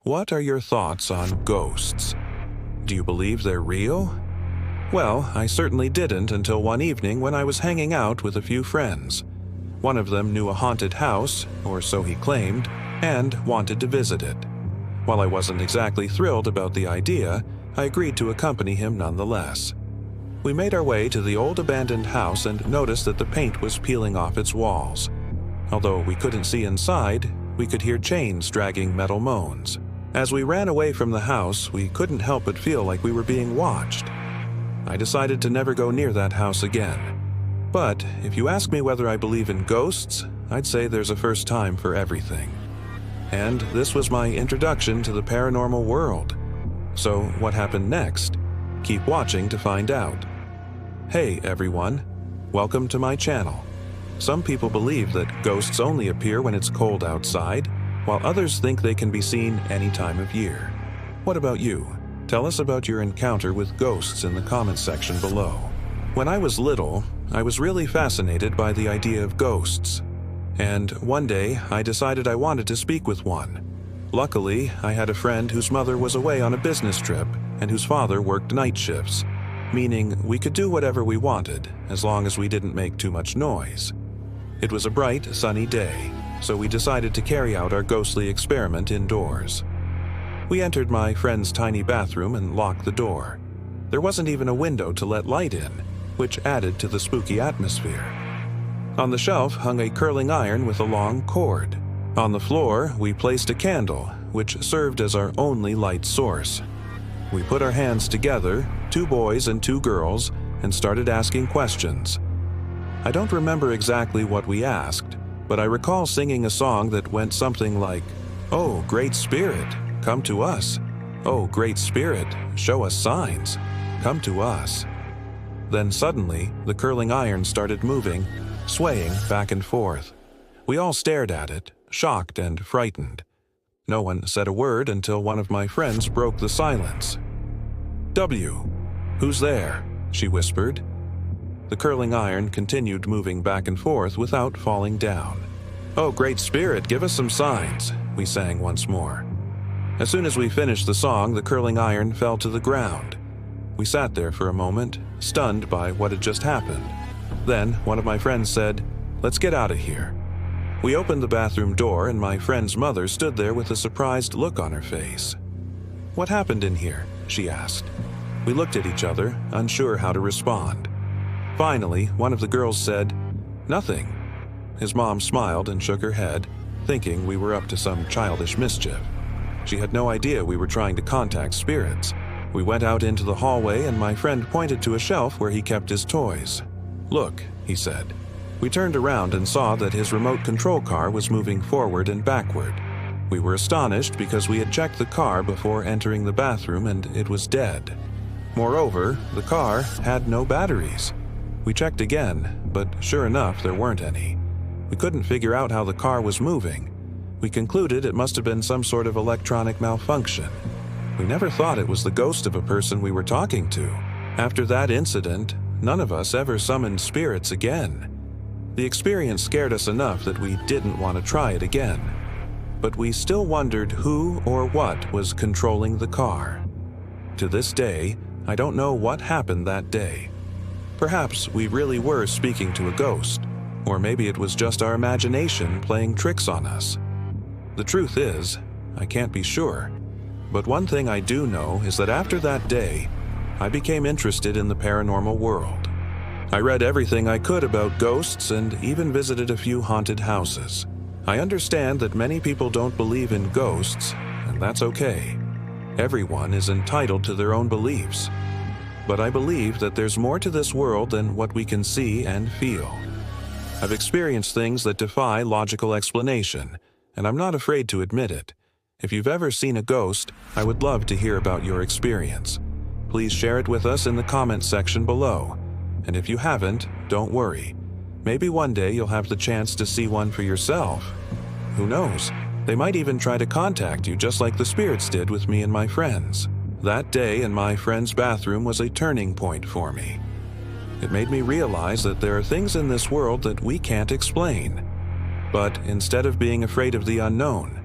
What are your thoughts on ghosts? Do you believe they're real? Well, I certainly didn't until one evening when I was hanging out with a few friends. One of them knew a haunted house, or so he claimed, and wanted to visit it. While I wasn't exactly thrilled about the idea, I agreed to accompany him nonetheless. We made our way to the old abandoned house and noticed that the paint was peeling off its walls. Although we couldn't see inside, we could hear chains dragging metal moans. As we ran away from the house, we couldn't help but feel like we were being watched. I decided to never go near that house again. But if you ask me whether I believe in ghosts, I'd say there's a first time for everything. And this was my introduction to the paranormal world. So what happened next? Keep watching to find out. Hey everyone, welcome to my channel. Some people believe that ghosts only appear when it's cold outside, while others think they can be seen any time of year. What about you? Tell us about your encounter with ghosts in the comments section below. When I was little, I was really fascinated by the idea of ghosts. And one day, I decided I wanted to speak with one. Luckily, I had a friend whose mother was away on a business trip and whose father worked night shifts, meaning we could do whatever we wanted as long as we didn't make too much noise. It was a bright, sunny day, so we decided to carry out our ghostly experiment indoors. We entered my friend's tiny bathroom and locked the door. There wasn't even a window to let light in, which added to the spooky atmosphere. On the shelf hung a curling iron with a long cord. On the floor, we placed a candle, which served as our only light source. We put our hands together, 2 boys and 2 girls, and started asking questions. I don't remember exactly what we asked, but I recall singing a song that went something like, "Oh, Great Spirit, come to us. Oh, Great Spirit, show us signs. Come to us." Then suddenly, the curling iron started moving, swaying back and forth. We all stared at it, shocked and frightened. No one said a word until one of my friends broke the silence. "W, who's there?" she whispered. The curling iron continued moving back and forth without falling down. "Oh, Great Spirit, give us some signs," we sang once more. As soon as we finished the song, the curling iron fell to the ground. We sat there for a moment, stunned by what had just happened. Then one of my friends said, "Let's get out of here." We opened the bathroom door and my friend's mother stood there with a surprised look on her face. "What happened in here?" she asked. We looked at each other, unsure how to respond. Finally, one of the girls said, "Nothing." His mom smiled and shook her head, thinking we were up to some childish mischief. She had no idea we were trying to contact spirits. We went out into the hallway and my friend pointed to a shelf where he kept his toys. "Look," he said. We turned around and saw that his remote control car was moving forward and backward. We were astonished because we had checked the car before entering the bathroom and it was dead. Moreover, the car had no batteries. We checked again, but sure enough, there weren't any. We couldn't figure out how the car was moving. We concluded it must have been some sort of electronic malfunction. We never thought it was the ghost of a person we were talking to. After that incident, none of us ever summoned spirits again. The experience scared us enough that we didn't want to try it again. But we still wondered who or what was controlling the car. To this day, I don't know what happened that day. Perhaps we really were speaking to a ghost, or maybe it was just our imagination playing tricks on us. The truth is, I can't be sure. But one thing I do know is that after that day, I became interested in the paranormal world. I read everything I could about ghosts and even visited a few haunted houses. I understand that many people don't believe in ghosts, and that's okay. Everyone is entitled to their own beliefs. But I believe that there's more to this world than what we can see and feel. I've experienced things that defy logical explanation, and I'm not afraid to admit it. If you've ever seen a ghost, I would love to hear about your experience. Please share it with us in the comments section below. And if you haven't, don't worry. Maybe one day you'll have the chance to see one for yourself. Who knows? They might even try to contact you just like the spirits did with me and my friends. That day in my friend's bathroom was a turning point for me. It made me realize that there are things in this world that we can't explain. But instead of being afraid of the unknown,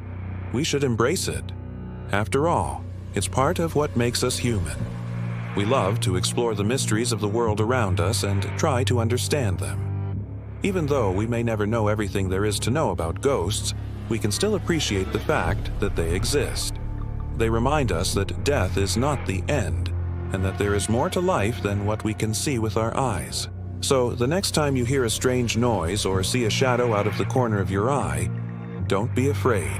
we should embrace it. After all, it's part of what makes us human. We love to explore the mysteries of the world around us and try to understand them. Even though we may never know everything there is to know about ghosts, we can still appreciate the fact that they exist. They remind us that death is not the end, and that there is more to life than what we can see with our eyes. So the next time you hear a strange noise or see a shadow out of the corner of your eye, don't be afraid.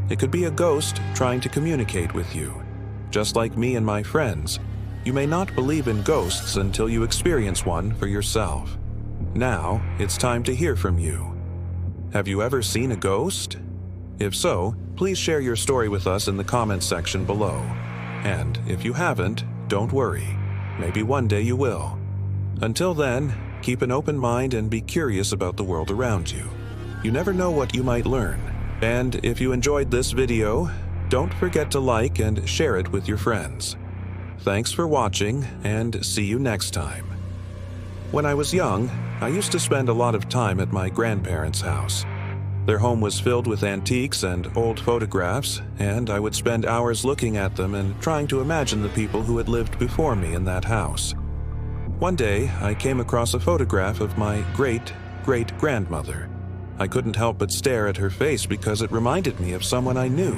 It could be a ghost trying to communicate with you. Just like me and my friends, you may not believe in ghosts until you experience one for yourself. Now, it's time to hear from you. Have you ever seen a ghost? If so, please share your story with us in the comments section below. And if you haven't, don't worry. Maybe one day you will. Until then, keep an open mind and be curious about the world around you. You never know what you might learn. And if you enjoyed this video, don't forget to like and share it with your friends. Thanks for watching, and see you next time. When I was young, I used to spend a lot of time at my grandparents' house. Their home was filled with antiques and old photographs, and I would spend hours looking at them and trying to imagine the people who had lived before me in that house. One day, I came across a photograph of my great-great-grandmother. I couldn't help but stare at her face because it reminded me of someone I knew.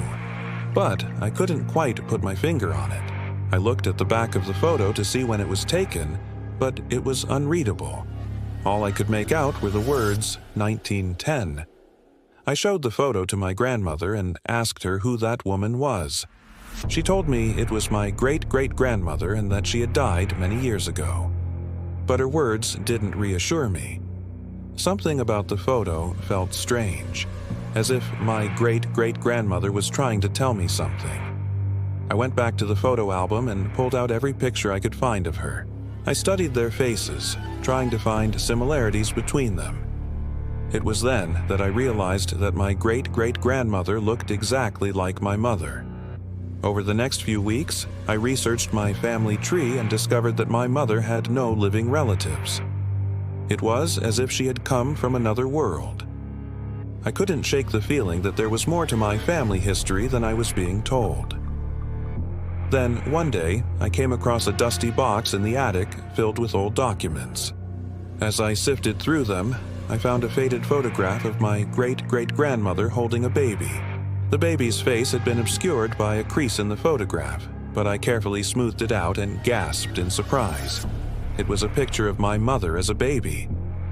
But I couldn't quite put my finger on it. I looked at the back of the photo to see when it was taken, but it was unreadable. All I could make out were the words 1910. I showed the photo to my grandmother and asked her who that woman was. She told me it was my great-great-grandmother and that she had died many years ago. But her words didn't reassure me. Something about the photo felt strange, as if my great-great-grandmother was trying to tell me something. I went back to the photo album and pulled out every picture I could find of her. I studied their faces, trying to find similarities between them. It was then that I realized that my great-great-grandmother looked exactly like my mother. Over the next few weeks, I researched my family tree and discovered that my mother had no living relatives. It was as if she had come from another world. I couldn't shake the feeling that there was more to my family history than I was being told. Then, one day, I came across a dusty box in the attic filled with old documents. As I sifted through them, I found a faded photograph of my great-great-grandmother holding a baby. The baby's face had been obscured by a crease in the photograph, but I carefully smoothed it out and gasped in surprise. It was a picture of my mother as a baby.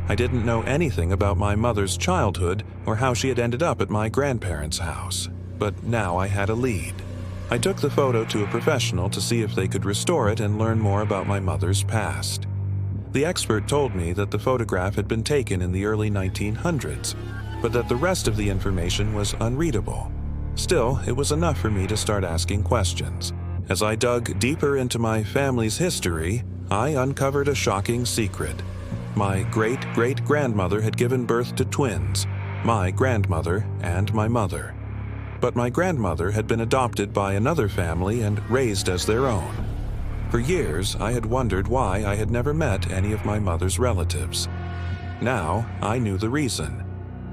I didn't know anything about my mother's childhood or how she had ended up at my grandparents' house, but now I had a lead. I took the photo to a professional to see if they could restore it and learn more about my mother's past. The expert told me that the photograph had been taken in the early 1900s, but that the rest of the information was unreadable. Still, it was enough for me to start asking questions. As I dug deeper into my family's history, I uncovered a shocking secret. My great-great-grandmother had given birth to twins, my grandmother and my mother. But my grandmother had been adopted by another family and raised as their own. For years, I had wondered why I had never met any of my mother's relatives. Now, I knew the reason.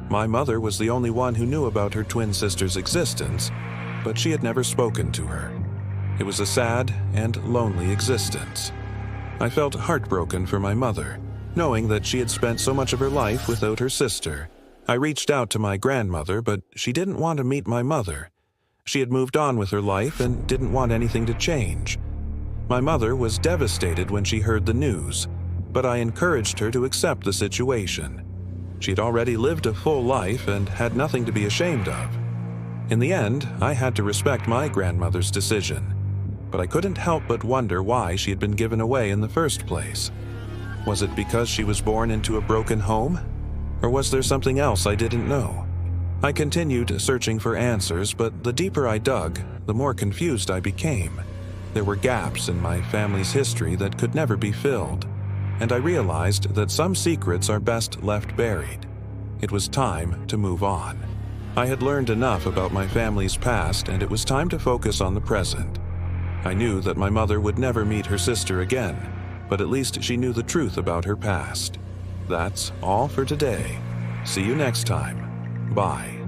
My mother was the only one who knew about her twin sister's existence, but she had never spoken to her. It was a sad and lonely existence. I felt heartbroken for my mother, knowing that she had spent so much of her life without her sister. I reached out to my grandmother, but she didn't want to meet my mother. She had moved on with her life and didn't want anything to change. My mother was devastated when she heard the news, but I encouraged her to accept the situation. She'd already lived a full life and had nothing to be ashamed of. In the end, I had to respect my grandmother's decision, but I couldn't help but wonder why she had been given away in the first place. Was it because she was born into a broken home? Or was there something else I didn't know? I continued searching for answers, but the deeper I dug, the more confused I became. There were gaps in my family's history that could never be filled, and I realized that some secrets are best left buried. It was time to move on. I had learned enough about my family's past, and it was time to focus on the present. I knew that my mother would never meet her sister again, but at least she knew the truth about her past. That's all for today. See you next time. Bye.